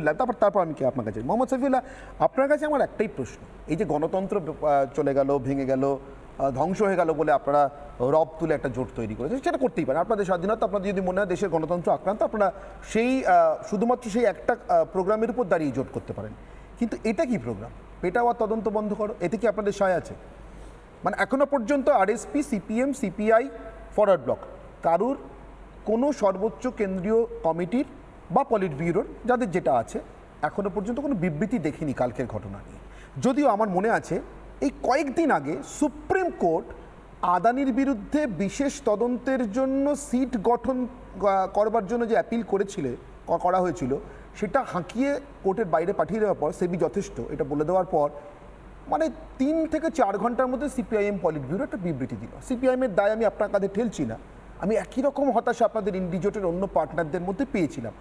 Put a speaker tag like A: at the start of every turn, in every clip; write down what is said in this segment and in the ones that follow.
A: সাইফুল্লাহ, তারপর আমি কি আপনার কাছে মোহাম্মদ সাইফুল্লাহ, আপনার কাছে আমার একটাই প্রশ্ন, এই যে গণতন্ত্র চলে গেল, ভেঙে গেল, ধ্বংস হয়ে গেল বলে আপনারা রব তুলে একটা জোট তৈরি করেছেন, সেটা করতেই পারেন, আপনাদের স্বাধীনতা, আপনাদের যদি মনে হয় দেশের গণতন্ত্র আক্রান্ত, আপনারা সেই শুধুমাত্র সেই একটা প্রোগ্রামের উপর দাঁড়িয়ে জোট করতে পারেন। কিন্তু এটা কি প্রোগ্রাম? পেটাওয়া তদন্ত বন্ধ করো, এতে কি আপনাদের সায় আছে? মানে এখনো পর্যন্ত RSP, CPM, CPI, forward block কারুর কোনো সর্বোচ্চ কেন্দ্রীয় কমিটির বা পলিট ব্যুরোর যাদের যেটা আছে এখনো পর্যন্ত কোনো বিবৃতি দেখিনি কালকের ঘটনা নিয়ে। যদিও আমার মনে আছে এই কয়েকদিন আগে সুপ্রিম কোর্ট আদানির বিরুদ্ধে বিশেষ তদন্তের জন্য সিট গঠন করবার জন্য যে অ্যাপিল করা হয়েছিল, সেটা হাঁকিয়ে কোর্টের বাইরে পাঠিয়ে দেওয়ার পর, সেবি যথেষ্ট এটা বলে দেওয়ার পর, মানে 3 থেকে 4 ঘন্টার মধ্যে সিপিআইএম পলিট ব্যুরো একটা বিবৃতি দিল। সিপিআইএমের দায় আমি আপনার কাঁধে ঠেলছি না, আমি একই রকম হতাশা আপনাদের ইন্ডিজোটের অন্য পার্টনারদের মধ্যে পেয়েছিলাম।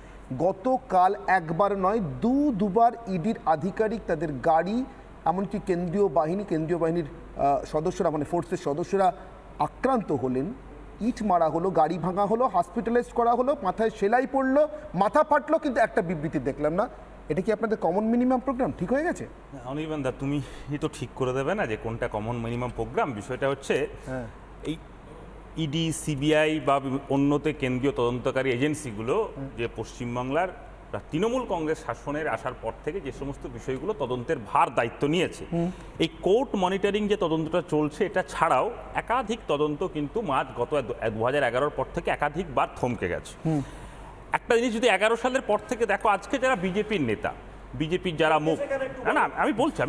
A: গতকাল একবার নয় দুবার ইডির আধিকারিক তাদের গাড়ি, এমনকি কেন্দ্রীয় বাহিনীর সদস্যরা, মানে ফোর্সের সদস্যরা আক্রান্ত হলেন, ইট মারা হলো, গাড়ি ভাঙা হলো, হসপিটালাইজ করা হলো, মাথায় সেলাই পড়লো, মাথা ফাটলো, কিন্তু একটা বিবৃতি দেখলাম না। এটা কি আপনাদের কমন মিনিমাম প্রোগ্রাম ঠিক হয়ে গেছে?
B: অনির্বাণ দা, তুমি তো ঠিক করে দেবে না যে কোনটা কমন মিনিমাম প্রোগ্রাম। বিষয়টা হচ্ছে এই ইডি, সিবিআই বা অন্যতে কেন্দ্রীয় তদন্তকারী এজেন্সিগুলো যে পশ্চিমবাংলার তৃণমূল কংগ্রেস শাসনের আসার পর থেকে যে সমস্ত বিষয়গুলো তদন্তের ভার দায়িত্ব নিয়েছে, এই কোর্ট মনিটরিং যে তদন্তটা চলছে, এটা ছাড়াও একাধিক তদন্ত কিন্তু গত 2011 পর থেকে একাধিকবার থমকে গেছে। একটা জিনিস যদি 11 সালের পর থেকে দেখো, আজকে যারা বিজেপির নেতা, বিজেপির যারা মুখ, না আমি বলছি,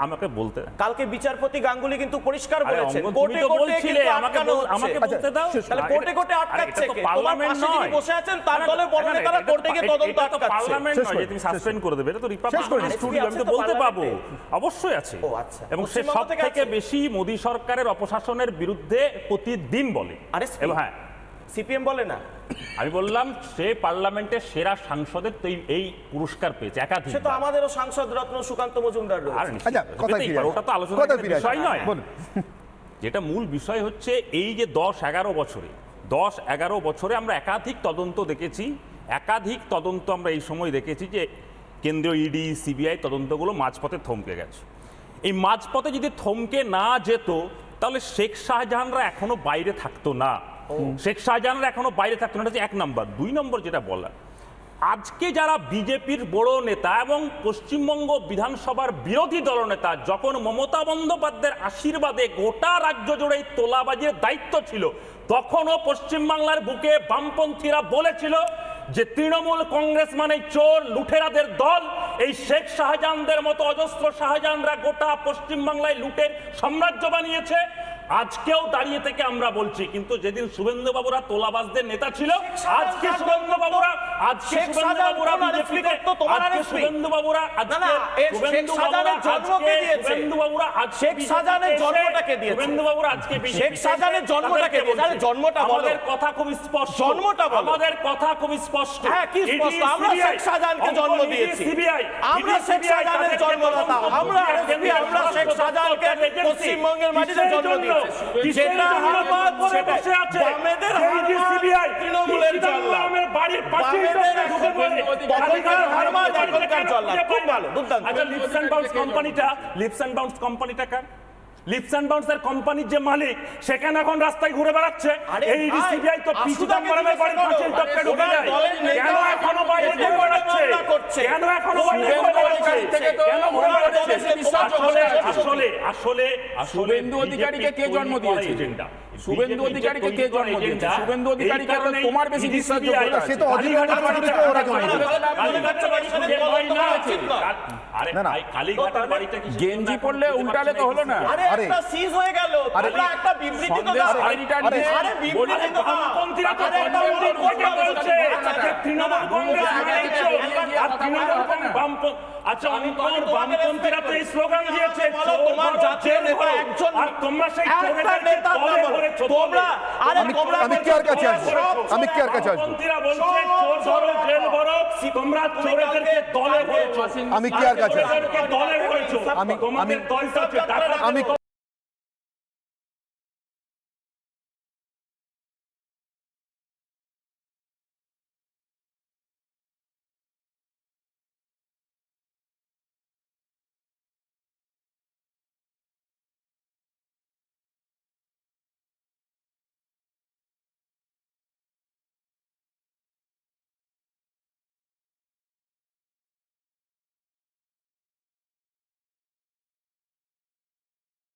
B: আমাকে বলতে,
C: কালকে বিচারপতি গাঙ্গুলি কিন্তু পরিষ্কার বলেছেন
B: কোর্টে বলছিলে, আমাকে বলতে দাও,
C: তাহলে কোর্টে আটকাচ্ছে কে? পার্লামেন্ট নয়, বসে আছেন তার দলের বড় নেতারা কোর্টে গিয়ে তদন্ত আটকাচ্ছে।
B: পার্লামেন্ট নয় যে তুমি সাসপেন্ড করে দেবে, এটা তো রিপাবলিক স্টুডিও, আমি তো বলতে পাবো, অবশ্যই আছে। এবং সে সব থেকে বেশি মোদী সরকারের অপশাসনের বিরুদ্ধে প্রতিদিন বলে। এবং হ্যাঁ,
C: সিপিএম বলে না,
B: আমি বললাম সে পার্লামেন্টের সেরা সাংসদের এই পুরস্কার পেয়েছে একাধিক।
C: সে তো আমাদেরও সাংসদ রত্ন সুকান্ত মজুমদার রয়েছে।
B: ওটা তো আলোচনার বিষয় নয়। যেটা মূল বিষয় হচ্ছে এই যে 10-11 বছরে আমরা একাধিক তদন্ত দেখেছি, একাধিক তদন্ত আমরা এই সময় দেখেছি যে কেন্দ্রীয় ইডি, সিবিআই তদন্তগুলো মাঝপথে থমকে গেছে। এই মাঝপথে যদি থমকে না যেত, তাহলে শেখ শাহজাহানরা এখনো বাইরে থাকতো না। শেখ শাহজাহানরা এখনো বাইরে থাকতো না, এটা হচ্ছে 1 নম্বর। 2 নম্বর যেটা বলা, আজকে যারা বিজেপির বড় নেতা এবং পশ্চিমবঙ্গ বিধানসভার বিরোধী দলনেতা, যখন মমতা বন্দ্যোপাধ্যায়ের আশীর্বাদে গোটা রাজ্য জুড়ে তোলাবাজির দায়িত্ব ছিল, তখনও পশ্চিমবাংলার বুকে বামপন্থীরা বলেছিল যে তৃণমূল কংগ্রেস মানে চোর লুঠেরাদের দল। এই শেখ শাহজাহানদের মতো অজস্র শাহজাহানরা গোটা পশ্চিমবাংলায় লুটের সাম্রাজ্য বানিয়েছে। আজকেও দাঁড়িয়ে থেকে আমরা বলছি, কিন্তু যেদিন শুভেন্দু বাবুরা তোলাবাজদের নেতা ছিল, আজকে শুভেন্দু বাবুরা আমাদের কথা খুব স্পষ্ট, আমাদের কথা খুব স্পষ্ট।
C: আমরা শেখ শাহজাহানকে জন্ম দিয়েছি, আমরা শেখ শাহজাহানের জন্মদাতা, আমরা শেখ শাহজাহানকে পশ্চিমবঙ্গের মাটিতে জন্ম দিয়েছি। যেটা হারবাদ সেটা বামেদের হারবাদ, তৃণমূলের জল্লাদ, বামেদের হারবাদ এখনকার জল্লাদ। খুব ভালো, দুর্দান্ত।
B: আচ্ছা, লিপস অ্যান্ড বাউন্স কোম্পানিটা কার? লিপস অ্যান্ড বাউন্সের কোম্পানির যে মালিক, সেখানে এখন রাস্তায় ঘুরে বেড়াচ্ছে। এই সিবিআই তো চিদম্বরমের বাড়ির পাঁচিল টপকে ঢুকে যায়, কেন এখনো বাইরে ঘুরে বেড়াচ্ছে? কেন এখনো বাইরে ঘুরে বেড়াচ্ছে? কেন ঘুরে বেড়াচ্ছে? আসলে
D: শুভেন্দু অধিকারীকে কে জন্ম দিয়েছে? শুভেন্দু অধিকারীকে কে জন্ম দিয়েছে? শুভেন্দু অধিকারীকে তোমার বেশি বিশ্বাসযোগ্য।
A: সে তো অধিকারী পার্টিকে ওরা জন্ম দিয়েছে।
D: গেঞ্জি পড়লে উল্টালে তো হলো না।
C: আরে একটা সিজ হয়ে গেল, তোমরা একটা বিবৃতি তো দাও। আরে বিবৃতি তো দাও।
B: বামপন্থীরা তো তৃণমূল বলছে যে তৃণমূল কংগ্রেস মানেছো, আর তৃণমূল বামপন্থী, আচ্ছা বামপন্থীরা তো এই স্লোগান দিয়েছে,
C: তোমার জাতীয় নেতা একজন,
B: আর তোমরা সেই
C: একটা নেতা তোমরা, আরে তোমরা
A: আমি কি আর কাছে আসবো?
B: বামপন্থীরা বলছে চোর ধরো, জেল ভরো, তোমরা চোরেদেরকে দলে ভরেছো।
A: আমি কি আর কাছে আসবো?
B: দলে ভরেছো, তোমাদের দলটা হচ্ছে